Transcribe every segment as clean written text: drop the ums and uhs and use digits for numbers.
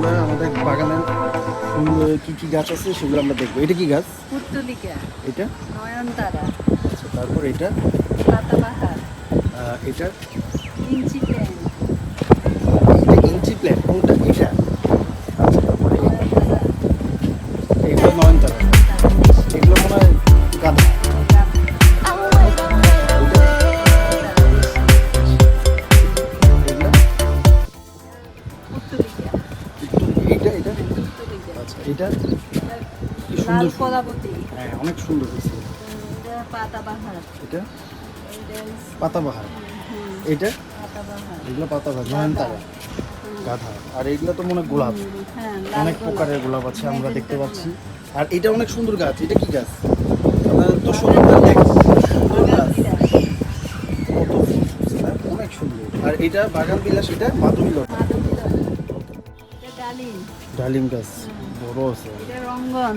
আমরা আমাদের বাগানের সুন্দর কি গাছ আছে সেগুলো আমরা দেখবো। এটা কি গাছ? পুর্তলিকা। এটা নয়নতারা। আচ্ছা, তারপর এটা পাতাবাহার। এটা ইঞ্চি প্ল্যান্ট। এটা ইঞ্চি প্ল্যান্ট কোনটা? এটা আচ্ছা, তারপরে নয়নতারা। এগুলো নয়নতারা, এগুলো মনে হয় গাঁদা। পুর্তলিকা। এটা এটা পুর্তলিকা। আচ্ছা, এটা কি লাল সুন্দর ফুল। কলাবতী। হ্যাঁ, অনেক সুন্দর হয়েছে। এটা পাতাবাহার। এটা এটা পাতাবাহার, হুম, এটা পাতাবাহার। এগুলো পাতাবাহার, নয়নতারা, গাঁদা। আর এগুলো তো মনে হয় গোলাপ। হ্যাঁ, অনেক প্রকারের গোলাপ আছে আমরা দেখতে পাচ্ছি। আর এটা অনেক সুন্দর গাছ। এটা কি গাছ? আপনাদের তো সুন্দর গাছ, সুন্দর গাছ, কত ফুল ফুটছে না? অনেক সুন্দর। আর এটা বাগান বিলাস, এটা মাধবী লতা, ডালিম। ডালিম গাছ বড় আছে। এটা রঙ্গন।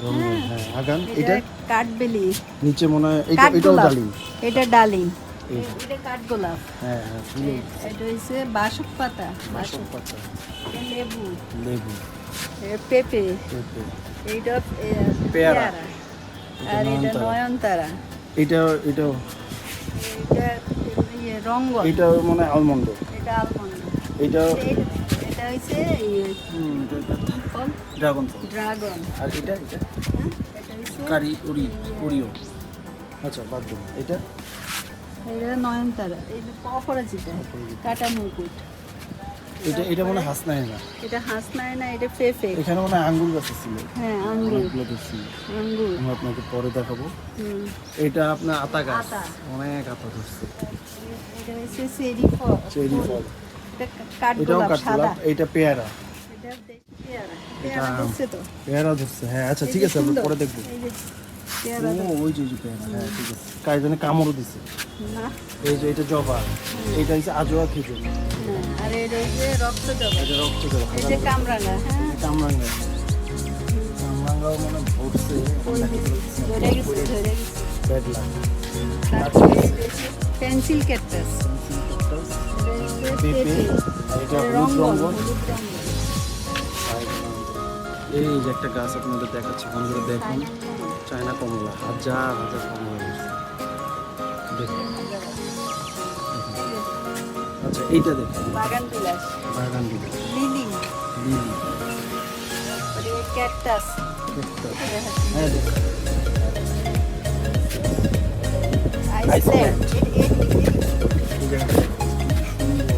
রঙিন, হ্যাঁ আগান। এটা এটা কাঠবেলি। নিচে মনে হয় এটা, এটাও কাঠগোলাপ। ডালিম। এটা ডালিম। এই। এটা কাঠগোলাপ। হ্যাঁ হ্যাঁ, ফুল। এটা হচ্ছে বাসক পাতা। বাসক পাতা, এটা লেবু। লেবু, এটা পেঁপে। পেঁপে, এইটা পেয়ারা। পেয়ারা। আর এটা নয়নতারা। এটা এটাও, এটা রঙ্গন। এটা মনে হয় আলমন্ড। এটা আলমন্ড। এটা এটা হচ্ছে ফল, ড্রাগন ফল। ড্রাগন। আর এটা এটা হ্যাঁ, এটা হচ্ছে কারি ওরিও। আচ্ছা, বাদ দিন। এটা এটা নয়নতারা। এই যে অপরাজিতা, কাটা মুকুট। এটা এটা মনে হয় হাসনাই না। এটা হাসনায় না, এটা পেঁপে। এখানে মনে হয় আঙ্গুর গাছ ছিল। হ্যাঁ, আঙ্গুর। অনেকগুলো দেখছি, আঙ্গুর। আমি আপনাকে পরে দেখাবো। হুম। এটা আপনার আতা গাছ, আতা। অনেক আতা ধরছে। এটা হচ্ছে চেরি ফল। চেরি ফল, এটা এটাও কাঠগোলাপ সাদা। কাঠগোলাপ। এটা পেয়ারা, এটা দেশি পেয়ারা। পেয়ারা ধরছে তো। পেয়ারা ধরছে। হ্যাঁ আচ্ছা, ঠিক আছে, আমরা পরে দেখবো। এই যে পেয়ারা ও, ওই যে পেয়ারা, হ্যাঁ ঠিক আছে। কাজনে কামড়ও দিছে। না। এই যে এটা জবা, এটা হচ্ছে আজোয়া খেজুর। হ্যাঁ, আর এটা হচ্ছে রক্ত জবা। এটা রক্ত জবা, এই যে কামরাঙা। হ্যাঁ, কামরাঙ্গা। কামরাঙ্গাও মনে ভরছে। ধরে গেছে, ধরে গেছে। ব্যাড লাগ। তারপরে এটা হচ্ছে পেন্সিল ক্যাকটাস। পেঁপে, আর এটা হলুদ রঙ্গন। এই যে একটা গাছ আপনাদের দেখাচ্ছি, বন্ধুরা দেখুন, চায়না কমলা, হাজার হাজার কমলা ধরছে। দেখুন, আচ্ছা এইটা দেখুন, বাগান বিলাস। বাগান বিলাস, লিলি। লিলি, তারপরে ক্যাকটাস। হ্যাঁ দেখুন, আইসল্যান্ড। এই জায়গাটা সুন্দর।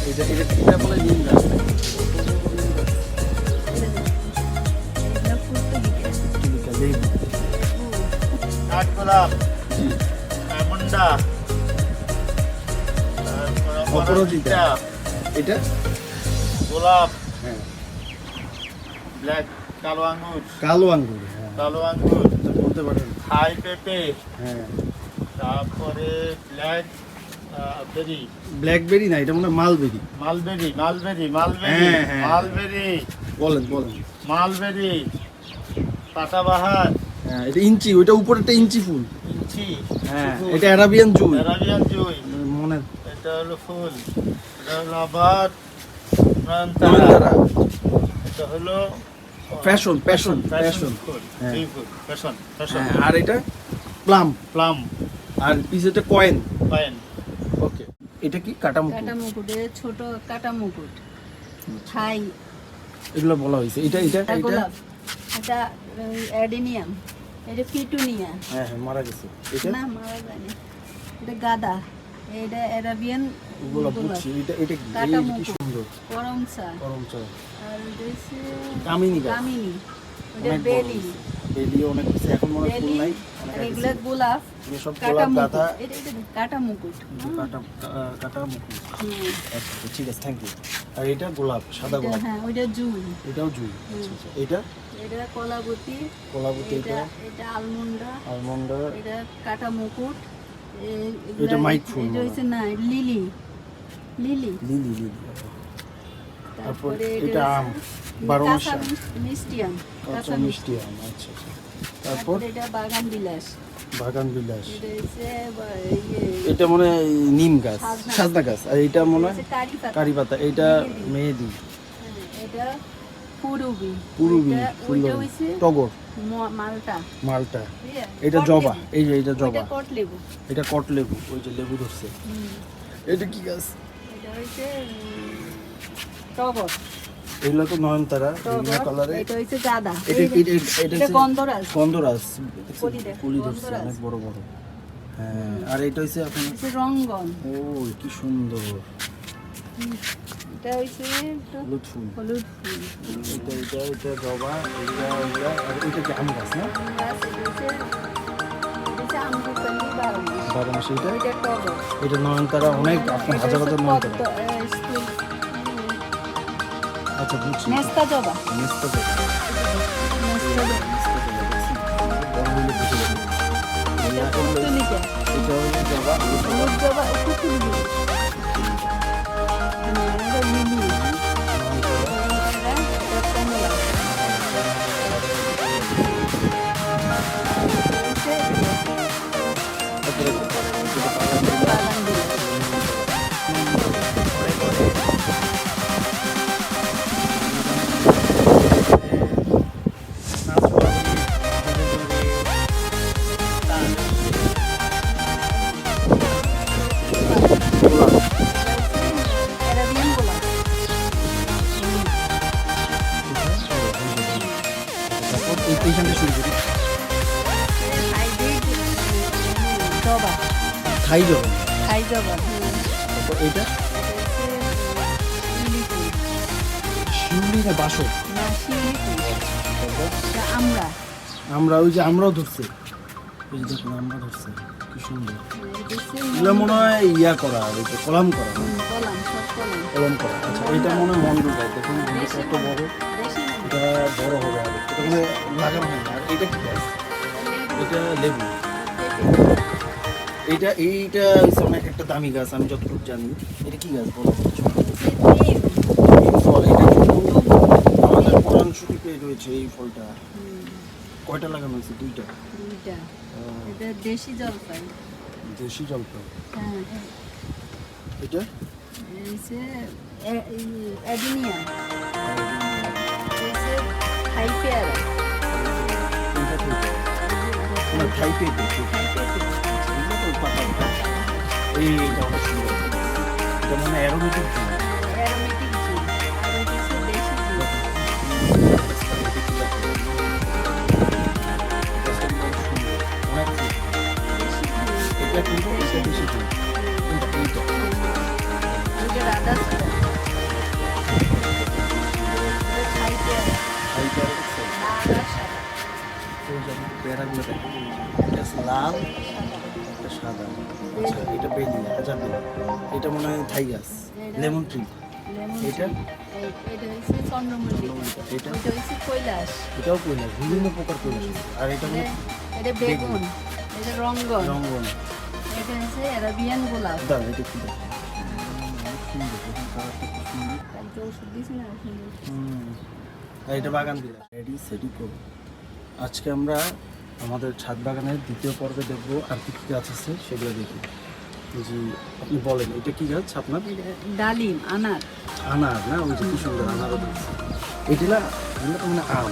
এটা এটা এটা বলে নিম গাছ। কাঠগোলাপ, মুন্ডা, অপরাজিতা। এটা গোলাপ, হ্যাঁ, ব্ল্যাক, কালো আঙ্গুর, কালো আঙ্গুর। হ্যাঁ, কালো আঙ্গুর, এটা বলতে পারেন। থাই পেঁপে, হ্যাঁ, তারপরে ব্ল্যাক বেরি, ব্ল্যাকবেরি না, এটা মনে হয় মালবেরি। মালবেরি, মালবেরি, মালবেরি, হ্যাঁ, হ্যাঁ। মালবেরি, বলেন বলেন। মালবেরি, পাতাবাহার, হ্যাঁ, এটা ইঞ্চি, ওইটা উপরে একটা ইঞ্চি ফুল। ইঞ্চি, হ্যাঁ, এটা অ্যারাবিয়ান জুই। অ্যারাবিয়ান জুই, মনে এটা হলো ফুল, এটা হলো আবার নয়নতারা, নয়নতারা। এটা হলো ফ্যাশন ফ্যাশন ফ্যাশন ফ্যাশন। ফুল, হ্যাঁ। ফ্যাশন, ফ্যাশন, হ্যাঁ, আর এটা প্লাম, প্লাম, আর পিছেটা কয়েন। পাইন, ওকে, এটা কি কাটা মুকুট? কাটা মুকুট। এটা ছোট কাটা মুকুট। থাই। এগুলো বলা হয়েছে। এটা এটা এটা এটা গোলাপ। এটা অ্যাডিনিয়াম। এটা পিটুনিয়া। হ্যাঁ হ্যাঁ, মারা গেছে। এটা না, মারা যায়নি। এটা গাদা। এটা অ্যারাবিয়ান গোলাপ গোলাপ। বুঝছি। এটা এটা কি? কাটা এই কি মুকুট। সুন্দর করমচা। করমচা। আর এটা হচ্ছে কামিনী গাছ। কামিনী। এটা অনেক বড় বেলি। হয়েছে। বেলিও অনেক হয়েছে, এখন মনে হয় ফুল বেলি। নাই। আর অনেক এগুলা হয়েছে। গোলাপ। এগুলো সব কাটা গোলাপ, মুকুট। গাঁদা, এটা কাটা মুকুট। কাটা কাটা মুকুট। হুম। আচ্ছা, ঠিক আছে, থ্যাংক ইউ। আর এটা গোলাপ, সাদা এটা, গোলাপ। হ্যাঁ, ওইটা জুই। এটাও জুই। আচ্ছা আচ্ছা, এটা এটা কলাবতী। কলাবতী, এটা এটা এটা আলমন্ডা। আলমন্ড, এটা কাটা মুকুট। এটা মাইক ফুল এটা মনে হচ্ছে না লিলি। লিলি। Lily lily. তারপর তারপরে এটা আম, 12 মাস কাঁচা আম। মিষ্টি আম, কাঁচা মিষ্টি আম, আচ্ছা আচ্ছা। তারপর তারপরে এটা বাগান বিলাস, বাগান বিলাস, এটা হচ্ছে এটা মনে হয় নিম গাছ, সাজনা। সাজনা গাছ, আর এটা মনে হয় কারি পাতা, কারি পাতা, এটা মেহেদি, এটা পুরুবি, পুরুবি, ওইটা হচ্ছে টগর, মালটা, মালটা, ঠিক আছে? এটা কট জবা, লেবু। এই যে এটা জবা, ওইটা কট লেবু, এটা কট লেবু, ওই যে লেবু ধরছে। এটা কি গাছ? এটা হচ্ছে টগর, এগুলো তো নয়নতারা, বিভিন্ন টগর, কালারে। এটা হচ্ছে গাঁদা, এটা এটা হচ্ছে গন্ধরাজ, গন্ধরাজ, কলি দেখ, ফুলি ধরছে গন্ধরাজ। অনেক বড় বড়। হ্যাঁ, আর এটা হচ্ছে আপনার, হচ্ছে রঙ্গন, ও কি সুন্দর এটা হচ্ছে একটু হলুদ ফুল, হলুদ ফুল, এটা জবা, এটা আর এটা কি আম গাছ না? গাছ, এটা হচ্ছে আমরুপালি 12 মাস। 12 মাসে এটা, ওইটা টগর, এটা নয়নতারা, অনেক আপনার এটা হাজার হচ্ছে হাজার নয়নতারা। স্কুল, আচ্ছা বুঝছি, মেস্তা জবা, মেস্তা জবা, মেস্তা জবা, মেস্তা জবা দেখছি, বড় হলে বুঝে যাবে। এটা পুতুলিকা, এটাও জবা, হলুদ জবা, পুতুলিকা, এটা লিলি, এটা কমলা, বাগান বিলাস। অ্যারাবিয়ান গোলাপ, তারপর এইখানটা শুরু করি, হাইব্রিড জবা, খাই জবা, হাই জবা, তারপর এইটা শিউলি ফুল, শিউলি না বাসক, না শিউলি ফুল, তারপর এটা আমরা, আমরা ওই যে আমরাও ধরছে, ওই যে দেখুন আমরা ধরছে, কি সুন্দর। এটা হচ্ছে এগুলো মনে হয় ইয়া করা, ওই যে কলাম করা, কলাম, সব কলাম, কলম করা। আচ্ছা এটা মনে হয় মন্ডল গাছ, দেখুন কত বড়, দেশি এটা বড় হবে আর এটা মানে লাগানো হয় না। আর এটা কি গাছ? এটা লেবু, এইটা হচ্ছে অনেক একটা দামি গাছ, আমি যতটুকু জানি। এটা কি গাছ বলো? ফল, এটা কিন্তু আমাদের কোরআন শরীফে রয়েছে এই ফলটা। কয়টা লাগানো হয়েছে? দুইটা। দুইটা, এটা দেশি জলপাই, দেশি জলপাই। হ্যাঁ, এটা এই যে অ্যাডিনিয়া, এই যে হাই পেয়ারা, কোনটা কোনটা? না, থাই পেঁপে, এগুলো তো পাতা। এইটা অনেক সুন্দর, এটা মানে অ্যারোমেটিক ফুল। অ্যারোমেটিক জুস, আর এটা হচ্ছে দেশি জুস, অনেক ফুল। দেশি জুস, এটা কিন্তু এটা বেশি ফুল। কোনটা? এইটা। এটা রাধা সুরা, এটা হাই পেয়ারা, থাই পেঁপে দেখছো? লাল আর সাদা, ওই যে আমি পেয়ারাগুলো দেখো, এটা আছে লাল, এটা সাদা। আচ্ছা এটা বেলি, আচ্ছা এটা মনে হয় থাই গাছ, লেমন ট্রি। লেমন এটা? এটা হচ্ছে চন্দ্রমল্লিকা, এটা? এটা হচ্ছে কৈলাস, এটাও কৈলাস, বিভিন্ন প্রকার কৈলাস আছে। আর এটা হলো এটা বেগুন, এটা রঙ্গন, রঙ্গন। এটা হচ্ছে অ্যারাবিয়ান গোলাপ, দাঁড়া, এটা কি দেখো? অনেক সুন্দর, দেখুন কালারটা কি সুন্দর। কালকে ওষুধ দিয়েছি না, সুন্দর। আর এটা বাগান দিলা রেডি সেটি করো। আজকে আমরা আমাদের ছাদ বাগানের দ্বিতীয় পর্বে দেখবো আর কি কি গাছ আছে সেগুলো দেখি। জি আপনি বলেন এটা কি গাছ আপনার? এটা ডালিম, আনার, আনার না? ওই যে কি সুন্দর আনারও দেখছি। এটা না, এগুলো তো মানে আম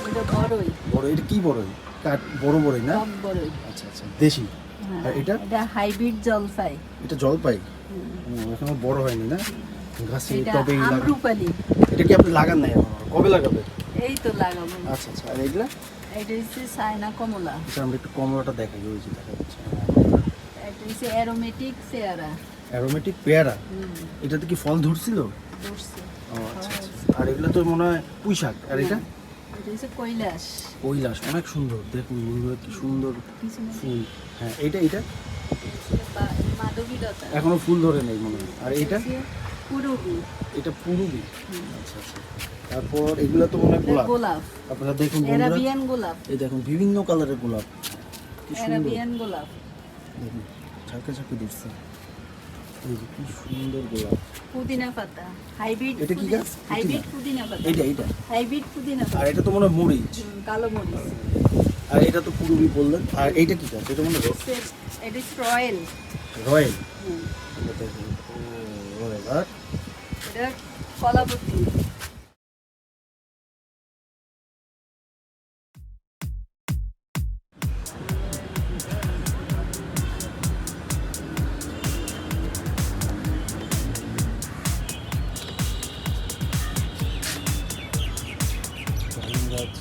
এটা বড়ই, বড়। এটা কি বড়ই? কাঠ বড় বড়ই না? টক বড়ই, আচ্ছা আচ্ছা, দেশি। হ্যাঁ, আর এটা? এটা হাইব্রিড জলপাই, এটা জলপাই, এখনো বড় হয়নি না গাছে? এটা টবে লাগান। আমরুপালি, এটা কি আপনি লাগান নাই এখনো? কবে লাগাবে? এই তো লাগাবো। আচ্ছা আচ্ছা, আর এগুলা? এটা হচ্ছে চায়না কমলা, আচ্ছা আমরা একটু কমলাটা দেখাই, ওই যে দেখা যাচ্ছে এটা হচ্ছে অ্যারোমেটিক চেয়ারা, অ্যারোমেটিক পেয়ারা। এটাতে কি ফল ধরছিল? বসছে, ও আচ্ছা আচ্ছা। আর এগুলো তো মনে হয় পুঁই শাক। আর এটা? এটা হচ্ছে কৈলাস, কৈলাস, অনেক সুন্দর, দেখুন বন্ধুরা কি সুন্দর পিছনে ফুল। হ্যাঁ এটা মাধবীলতা, এখনো ফুল ধরে নেই মনে হয়। আর এটা? পুরুবি, এটা পুরুবি। আচ্ছা আচ্ছা। তারপর এগুলো তো মনে হয় গোলাপ। গোলাপ, আপনারা দেখুন বন্ধুরা, অ্যারাবিয়ান গোলাপ, এই দেখুন বিভিন্ন কালারের গোলাপ, কি সুন্দর। অ্যারাবিয়ান গোলাপ, দেখুন ঝাঁকে ঝাঁকে দিচ্ছে। এই যে কি সুন্দর গোলাপ। পুদিনা পাতা হাইব্রিড। এটা কি গাছ? হাইব্রিড পুদিনা পাতা। এইটা হাইব্রিড পুদিনা আর পাতা। এটা তো মনে হয় মরিচ। কালো মরিচ। আর এটা তো পুরুবি বললেন। আর এইটা কি গাছ? এটা মনে হয় এটা রয়্যাল। রয়্যাল। হুম। রয়্যাল। আর এটা কলাপতি। ডালিম গাছ,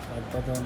কাঠবাদাম।